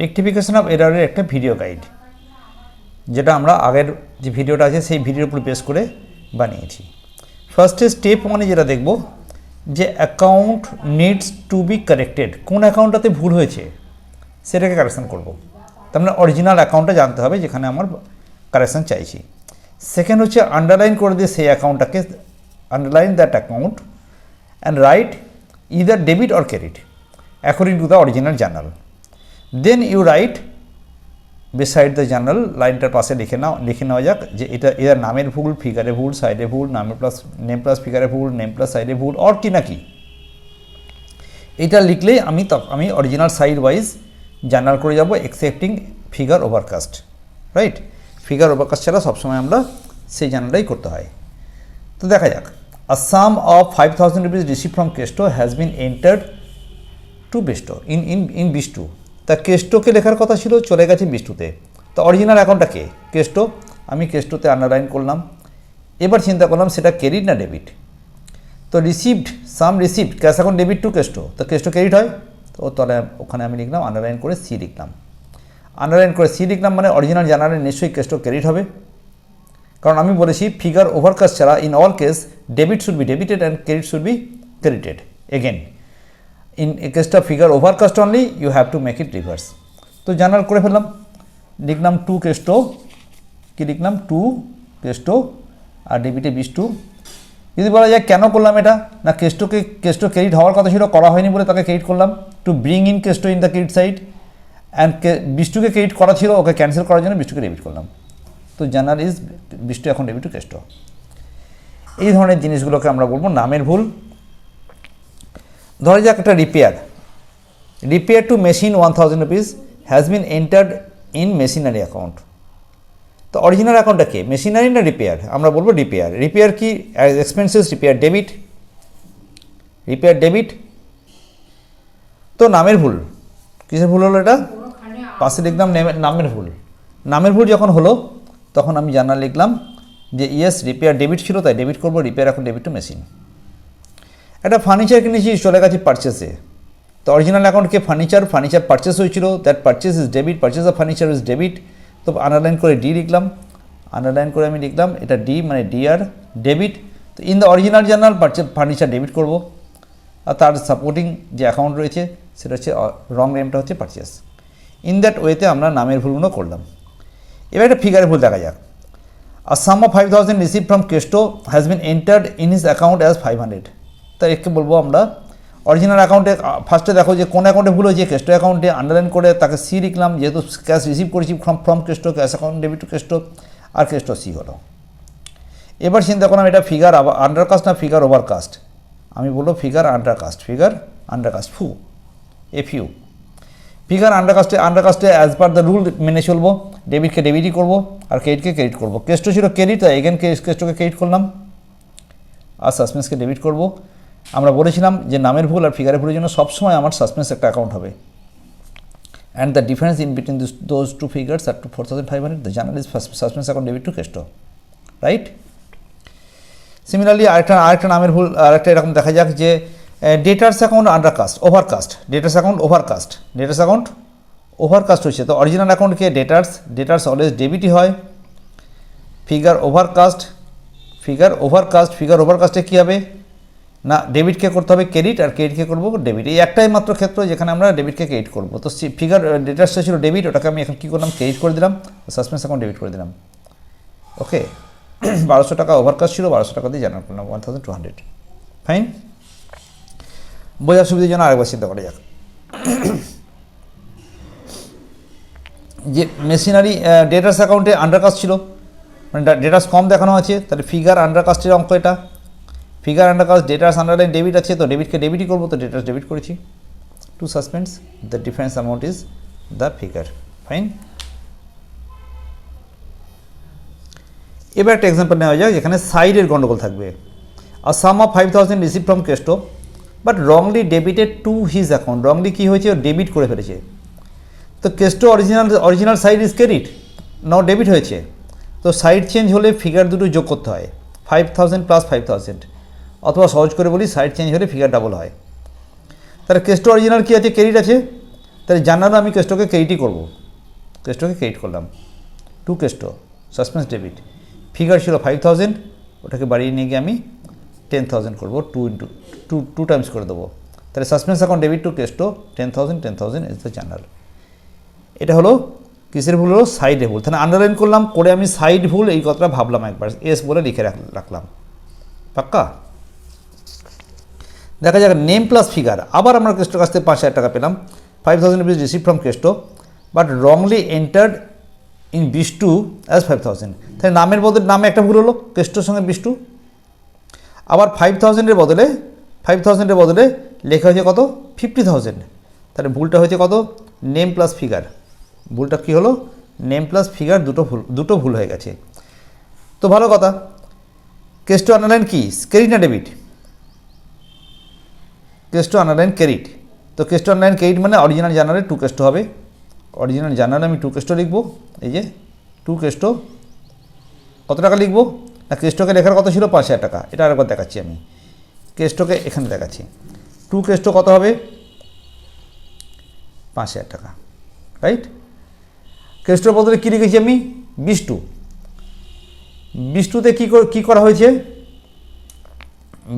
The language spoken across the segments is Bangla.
রেকটিফিকেশন অফ এররের একটা ভিডিও গাইড, যেটা আমরা আগের যে ভিডিওটা আছে সেই ভিডিওর উপর বেস করে বানিয়েছি। ফার্স্টে স্টেপ 1-এ যেটা দেখব যে account needs to B corrected, কোন অ্যাকাউন্টটাতে ভুল হয়েছে সেটাকে কারেকশন করব। তার মানে অরিজিনাল অ্যাকাউন্টটা জানতে হবে যেখানে আমার কারেকশন চাইছি। সেকেন্ড হচ্ছে আন্ডারলাইন করে দিয়ে সেই অ্যাকাউন্টটাকে, underline that account and write either debit or credit according to the original journal. Then you write beside the journal, লাইনটার পাশে লিখে নেওয়া যাক যে এটা এর নামের ভুল, ফিগারে ভুল, সাইডে ভুল, নেম প্লাস ফিগারে ভুল, নেম প্লাস সাইডে ভুল, অর কি না কি। এটা লিখলেই আমি অরিজিনাল সাইড ওয়াইজ জার্নাল করে যাব excepting figure overcast, right. Figure overcast ছাড়া সবসময় আমরা সেই জার্নালটাই করতে হয়। তো দেখা যাক, a sum of 5,000 rupees receive from Kesto has been entered to Bisto in Bistu. তা কেস্টোকে লেখার কথা ছিল, চলে গেছে বিস্টুতে। তো অরিজিনাল অ্যাকাউন্টটা কে? কেস্টো। আমি কেস্টোতে আন্ডারলাইন করলাম। এবার চিন্তা করলাম সেটা ক্রেডিট না ডেবিট। তো received, some received cash account debit to Kesto, তো কেস্টো ক্রেডিট হয়। তো তাহলে ওখানে আমি লিখলাম আন্ডারলাইন করে সি লিখলাম। আন্ডারলাইন করে সি লিখলাম মানে অরিজিনাল জার্নালে নিশ্চয়ই কেস্টো ক্রেডিট হবে, কারণ আমি বলেছি ফিগার ওভারকাস্ট ছাড়া in all case debit should be debited and credit should be credited. Again in a case of figure overcast only you have to make it reverse. তো জার্নাল করে ফেললাম, লিখলাম টু কেস্টো, কি লিখলাম টু কেস্টো আর ডেবিটে 22। যদি বলা যায় কেন করলাম এটা, না কেস্টো ক্রেডিট হওয়ার কথা ছিল, করা হয়নি বলে তাকে ক্রেডিট করলাম, to bring in Kesto in the credit side, and 22কে ক্রেডিট করা ছিল, ওকে ক্যান্সেল করার জন্য 22কে ডেবিট করলাম। তো জার্নাল ইজ 22 এখন ডেবিট টু কেস্টো। এই ধরনের জিনিসগুলোকে আমরা বলবো নামের ভুল। ধরা যাক একটা repair to machine 1,000 rupees has been entered in machinery account. তো অরিজিনাল অ্যাকাউন্টটা কে, মেশিনারি না রিপেয়ার? আমরা বলবো রিপেয়ার। রিপেয়ার কি এক্সপেন্সেস, রিপেয়ার ডেবিট। তো নামের ভুল, কিসের ভুল হলো এটা? পাশে লিখলাম নামের ভুল যখন হলো তখন আমি জার্নাল লিখলাম যে ইয়েস রিপেয়ার ডেবিট ছিল, তাই ডেবিট করবো, রিপেয়ার এখন ডেবিট টু মেশিন। একটা ফার্নিচার কিনেছি, চলে গেছে পারচেসে। তো অরিজিনাল অ্যাকাউন্টকে ফার্নিচার পারচেস হয়েছিল, that purchase is debit, purchase of furniture is debit. তো আন্ডারলাইন করে ডি লিখলাম, আন্ডারলাইন করে আমি লিখলাম এটা ডি মানে ডি আর ডেবিট। তো in the original journal furniture debit করব, আর তার সাপোর্টিং যে অ্যাকাউন্ট রয়েছে সেটা হচ্ছে রং নেমটা হচ্ছে পারচেস। ইন দ্যাট ওয়েতে আমরা নামের ভুলগুলো করলাম। এবার একটা ফিগারের ভুল দেখা যাক। A sum of 5,000 receive from Kesto has been entered in his account as 500। তাই একে বলবো আমরা অরিজিনাল অ্যাকাউন্টে ফার্স্টে দেখো যে কোন অ্যাকাউন্টে ভুল হয়েছে, কেস্টো অ্যাকাউন্টে, আন্ডারলাইন করে তাকে সি লিখলাম, যেহেতু ক্যাশ রিসিভ করেছি from Kesto, cash account debit to Kesto, আর কেস্টো সি হলো। এবার চিন্তা করলাম এটা ফিগার আন্ডারকাস্ট না ফিগার ওভারকাস্ট। আমি বলবো ফিগার আন্ডারকাস্ট এফইউ। ফিগার আন্ডারকাস্টে অ্যাজ পার দ্য রুল মেনে চলবো, ডেবিটকে ডেবিটই করবো আর ক্রেডিটকে ক্রেডিট করবো। কেস্টো ছিল ক্রেডিট, তাই এগেন কেস্টোকে ক্রেডিট করলাম আর সাসপেন্সকে ডেবিট করব। আমরা বলেছিলাম যে নামের ভুল আর ফিগারের ভুলের জন্য সবসময় আমার সাসপেন্স একটা অ্যাকাউন্ট হবে, and the difference in between those two figures are to 4,500, the journal is suspense account debit to Kesto, right. Similarly আরেকটা নামের ভুল আরেকটা এরকম দেখা যাক যে ডেটার্স অ্যাকাউন্ট ওভারকাস্ট হচ্ছে। তো অরিজিনাল অ্যাকাউন্টকে ডেটার্স অলওয়েজ ডেবিটই হয়। ফিগার ওভারকাস্টে কী হবে না, ডেবিটকে করতে হবে ক্রেডিট আর ক্রেডিটকে করবো ডেবিট। এই একটাই মাত্র ক্ষেত্র যেখানে আমরা ডেবিটকে ক্রেডিট করবো। তো ফিগার ডেটার্সটা ছিল ডেবিট, ওটাকে আমি এখন কী করলাম, ক্রেডিট করে দিলাম, সাসপেন্স অ্যাকাউন্ট ডেবিট করে দিলাম। ওকে 1,200 টাকা ওভারকাস্ট ছিল, 1,200 টাকা দিয়ে জানার করলাম 1,200। ফাইন, বোঝার সুবিধার জন্য আরেকবার চিন্তা করা যাক যে মেশিনারি ডেটার্স অ্যাকাউন্টে আন্ডারকাস্ট ছিল, মানে ডেটার্স কম দেখানো আছে, তাহলে ফিগার আন্ডারকাস্টের অঙ্ক এটা। Figure undercast debtors underline debit আছে, তো ডেবিটকে ডেবিটই করবো, তো ডেটার্স ডেবিট করেছি। To suspense the difference amount is the figure. Fine, এবার একটা এক্সাম্পল নেওয়া যাক যেখানে সাইডের গন্ডগোল থাকবে। আর sum of 5,000 receive from Kesto but wrongly debited to his account. Wrongly কী হয়েছে, ও ডেবিট করে ফেলেছে। তো Kesto original side is credit, now debit হয়েছে। তো সাইড চেঞ্জ হলে ফিগার দুটো যোগ করতে হয়, 5,000 প্লাস 5,000, অথবা সহজ করে বলি সাইড চেঞ্জ হলে ফিগার ডাবল হয়। তাহলে কেস্টো অরিজিনাল কী আছে, ক্রেডিট আছে, তাহলে জার্নালে আমি কেষ্টকে ক্রেডিটই করবো, কেষ্টকে ক্রেডিট করলাম, to Keshto suspense debit. Figure ছিল 5000, ওটাকে বাড়িয়ে নিয়ে গিয়ে আমি 10,000 করবো, টু টাইমস করে দেবো। তাহলে suspense account debit two Keshto 10,000 is the journal. এটা হলো কিসের ভুল হলো? সাইডে ভুল। তাহলে আন্ডারলাইন করলাম, করে আমি সাইড ভুল এই কথাটা ভাবলাম একবার, এস বলে লিখে রাখলাম। পাক্কা? দেখা যাক নেম প্লাস ফিগার। আবার আমরা কেষ্টর কাছ থেকে 5,000 টাকা পেলাম। 5,000 rupees receive from Keshto, but wrongly entered in Bishtu as 5,000। তাহলে নামের বদলে নামে একটা ভুল হলো, কেষ্টর সঙ্গে বিষ্টু। আবার 5,000-এর বদলে লেখা হয়েছে কত? 50,000। তাহলে ভুলটা হয়েছে কত? Name plus figure. ভুলটা কী হলো? নেম প্লাস ফিগার দুটো ভুল হয়ে গেছে। তো ভালো কথা। কেষ্ট আন্ডারলাইন কি? ক্রেডিট না ডেবিট? Keshto underline credit. তো কেষ্ট আন্ডারলাইন ক্রেডিট মানে অরিজিনাল জার্নালে টু কেষ্ট হবে। অরিজিনাল জার্নালে আমি টু কেষ্ট লিখবো। এই যে টু কেষ্ট কত টাকা লিখবো? না, কেষ্টকে লেখার কথা ছিল 5,000 টাকা। এটা আরেকবার দেখাচ্ছি আমি, কেষ্টকে এখানে দেখাচ্ছি। টু কেষ্ট কত হবে? 5,000 টাকা, রাইট? কেষ্টর বদলে কী লিখেছি আমি? বিষ্টু। বিষ্টুতে কী করা হয়েছে?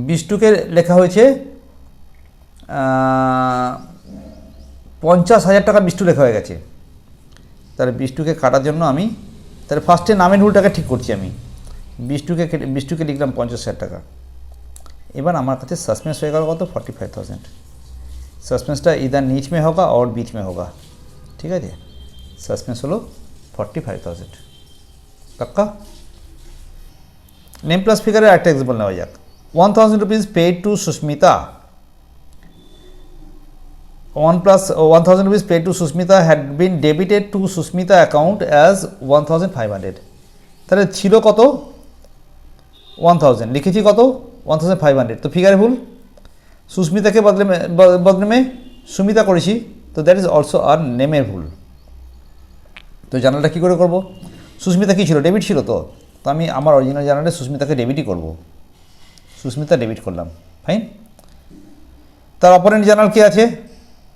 বিষ্টুকে লেখা হয়েছে 50,000 টাকা বিষ্টু লেখা হয়ে গেছে। তাহলে বিষ্টুকে কাটার জন্য আমি তাহলে ফার্স্টে নামের ভুলটাকে ঠিক করছি আমি। বিষ্টুকে লিখলাম 50,000 টাকা। এবার আমার কাছে সাসপেন্স হয়ে গেল কত? 45,000। সাসপেন্সটা ইদার নিচ মে হোগা और बीच में होगा, ঠিক আছে? সাসপেন্স হলো 45,000। পাক্কা? নেম প্লাস ফিগারের একটা এক্সাম্পল নেওয়া যাক। 1,000 rupees paid to Susmita. 1,000 rupees paid to Susmita had been debited to Susmita account as 1,500। তাহলে ছিল কত? 1,000, লিখেছি কত? 1,500। তো ফিগারে ভুল। সুস্মিতাকে বদলে সুমিতা করেছি, তো দ্যাট ইজ অলসো আর নেমের ভুল। তো জার্নালটা কী করে করব? সুস্মিতা কী ছিল? ডেবিট ছিল। তো আমি আমার অরিজিনাল জার্নালে সুস্মিতাকে ডেবিটই করব। সুস্মিতা ডেবিট করলাম, ফাইন। তার অপোনেন্ট জার্নাল কী আছে?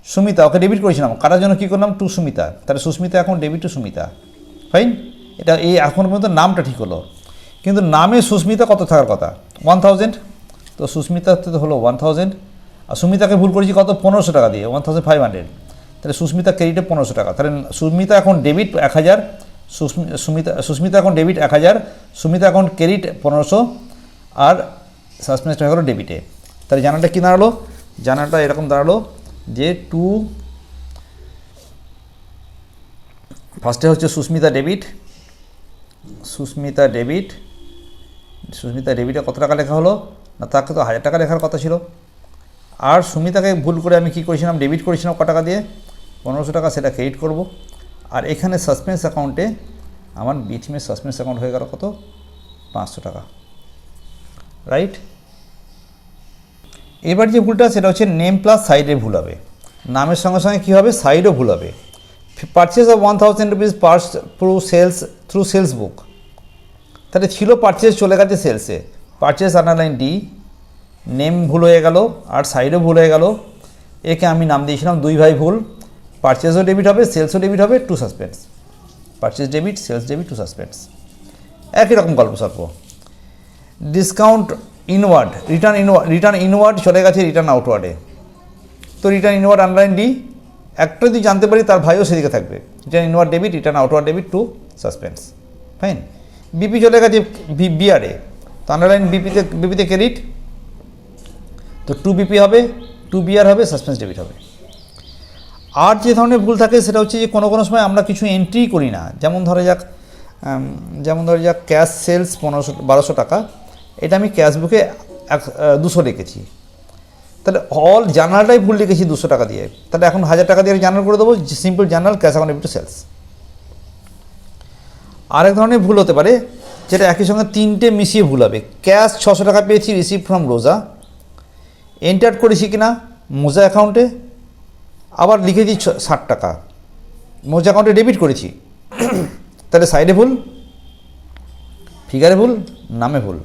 সুমিতা, ওকে ডেবিট করেছিলাম। কাটার জন্য কী করলাম? টু সুমিতা। তাহলে সুস্মিতা এখন ডেবিট টু সুমিতা, ফাইন। এটা এই এখন পর্যন্ত নামটা ঠিক হলো, কিন্তু নামে সুস্মিতা কত থাকার কথা? 1,000। তো সুস্মিতাতে তো হলো 1,000, আর সুমিতাকে ভুল করেছি কত? 1,500 টাকা দিয়ে, 1,500। তাহলে সুস্মিতা ক্রেডিটে 1,500 টাকা। তাহলে সুস্মিতা এখন ডেবিট 1,000, সুস্মিতা এখন ডেবিট 1,000, সুমিতা এখন ক্রেডিট 1,500, আর সাসপেন্সটা হয়ে গেলো ডেবিটে। তাহলে জার্নালটা কী দাঁড়ালো? জার্নালটা এরকম দাঁড়ালো যে ফার্স্টে হচ্ছে সুস্মিতা ডেবিটে কত টাকা লেখা হলো? না, তাকে তো 1,000 টাকা লেখার কথা ছিল। আর সুমিতাকে ভুল করে আমি কী করেছিলাম? ডেবিট করেছিলাম কত টাকা দিয়ে? 1,500 টাকা, সেটা ক্রেডিট করব। আর এখানে সাসপেন্স অ্যাকাউন্টে আমার बीच में সাসপেন্স অ্যাকাউন্ট হয়ে গেল কত? 500 টাকা, রাইট? এবার যে ভুলটা সেটা হচ্ছে নেম প্লাস সাইডে ভুল হবে। নামের সঙ্গে সঙ্গে কী হবে? সাইডও ভুল হবে। পারচেস অফ 1,000 রুপিস পার্স থ্রু সেলস বুক। তাহলে ছিল পারচেস, চলে গেছে সেলসে। পারচেস আন্ডারলাইন ডি, নেম ভুল হয়ে গেল আর সাইডও ভুল হয়ে গেল। একে আমি নাম দিয়েছিলাম দুই ভাই ভুল। পারচেসও ডেবিট হবে, সেলসও ডেবিট হবে, to suspense. Purchase debit, sales debit, to suspense. একই রকম গল্প সর্প। ডিসকাউন্ট ইনওয়ার্ড, রিটার্ন ইনওয়ার্ড চলে গেছে রিটার্ন আউটওয়ার্ডে। তো রিটার্ন ইনওয়ার্ড আন্ডারলাইন ডি। একটা যদি জানতে পারি তার ভাইও সেদিকে থাকবে। Return inward debit, return outward debit, to suspense, fine. BP চলে গেছে বিআরে, তো আন্ডারলাইন বিপিতে ক্রেডিট, তো টু বিপি হবে, টু বিআর হবে, সাসপেন্স ডেবিট হবে। আর যে ধরনের ভুল থাকে সেটা হচ্ছে যে কোনো সময় আমরা কিছু এন্ট্রি করি না। যেমন ধরা যাক ক্যাশ সেলস 1,500-1,200 টাকা, এটা আমি ক্যাশ বুকে 200 লিখেছি। তাহলে অল জার্নালটাই ভুল লিখেছি 200 টাকা দিয়ে। তাহলে এখন 1,000 টাকা দিয়ে জার্নাল করে দেবো, simple journal, cash account debit to sales. আরেক ধরনের ভুল হতে পারে যেটা একই সঙ্গে তিনটে মিশিয়ে ভুল হবে। ক্যাশ 600 টাকা পেয়েছি রিসিভ ফ্রম রোজা, এন্টার করেছি কিনা মোজা অ্যাকাউন্টে, আবার লিখেছি 60 টাকা, মোজা অ্যাকাউন্টে ডেবিট করেছি। তাহলে সাইডে ভুল, ফিগারে ভুল, নামে ভুল।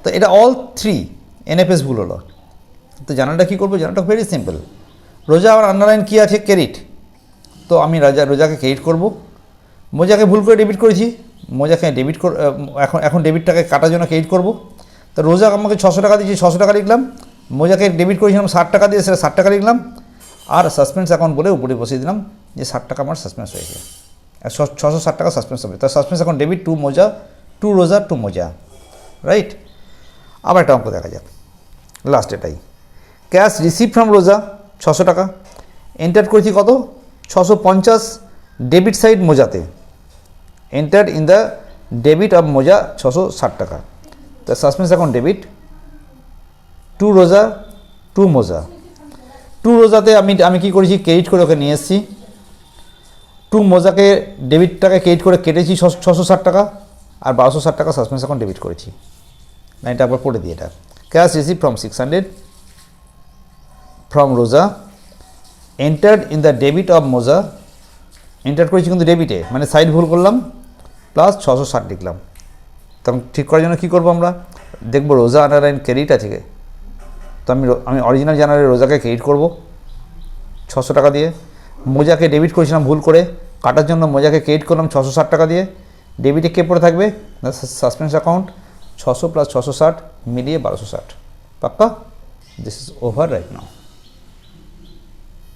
তো এটা অল থ্রি এনএফএস ভুল হলো। তো জার্নালটা কী করবো? জার্নালটা ভেরি সিম্পল। রোজা আমার আন্ডারলাইন কী আছে, ক্রেডিট, তো আমি রোজাকে ক্রেডিট করব। মোজাকে ভুল করে ডেবিট করেছি, মোজাকে ডেবিট এখন ডেবিটটাকে কাটার জন্য ক্রেডিট করব। তো রোজা আমাকে 600 টাকা দিয়েছি, 600 টাকা লিখলাম, মোজাকে ডেবিট করেছিলাম 60 টাকা দিয়ে, সেটা 60 টাকা লিখলাম, আর সাসপেন্স অ্যাকাউন্ট বলে উপরে বসিয়ে দিলাম যে 60 টাকা আমার সাসপেন্স হয়েছে, 660 টাকা সাসপেন্স হবে। তার suspense account debit two Moja, two Roja, to মোজা, রাইট। আবার একটা অঙ্ক দেখা যাক, লাস্ট এটাই। ক্যাশ রিসিভ ফ্রম রোজা 600 টাকা, এন্টার করেছি কত, 650 ডেবিট সাইড মোজাতে, enter in the debit of Moja 660 টাকা। তা suspense account debit to Roja, to Moja, to রোজাতে আমি কী করেছি, ক্রেডিট করে ওকে নিয়ে এসেছি, টু মোজাকে ডেবিটটাকে ক্রেডিট করে কেটেছি 660 টাকা, আর 1260 টাকা সাসপেন্স অ্যাকাউন্ট ডেবিট করেছি। লাইনটা আবার পড়ে দিই, এটা ক্যাশ রিসিভ ফ্রম 600 ফ্রম রোজা, entered in the debit of মোজা, এন্টার করেছি কিন্তু ডেবিটে, মানে সাইড ভুল করলাম, প্লাস 660 লিখলাম। তখন ঠিক করার জন্য কী করবো, আমরা দেখবো রোজা আন্ডারলাইন ক্রেডিট আছে, তো আমি অরিজিনাল জানুয়ারি রোজাকে ক্রেডিট করব 600 টাকা দিয়ে, মোজাকে ডেবিট করেছিলাম ভুল করে, কাটার জন্য মোজাকে ক্রেডিট করলাম 660 টাকা দিয়ে, ডেবিটে কে পড়ে থাকবে, সাসপেন্স অ্যাকাউন্ট 600 প্লাস 660 মিলিয়ে 1260, পাক্কা। This is over right now.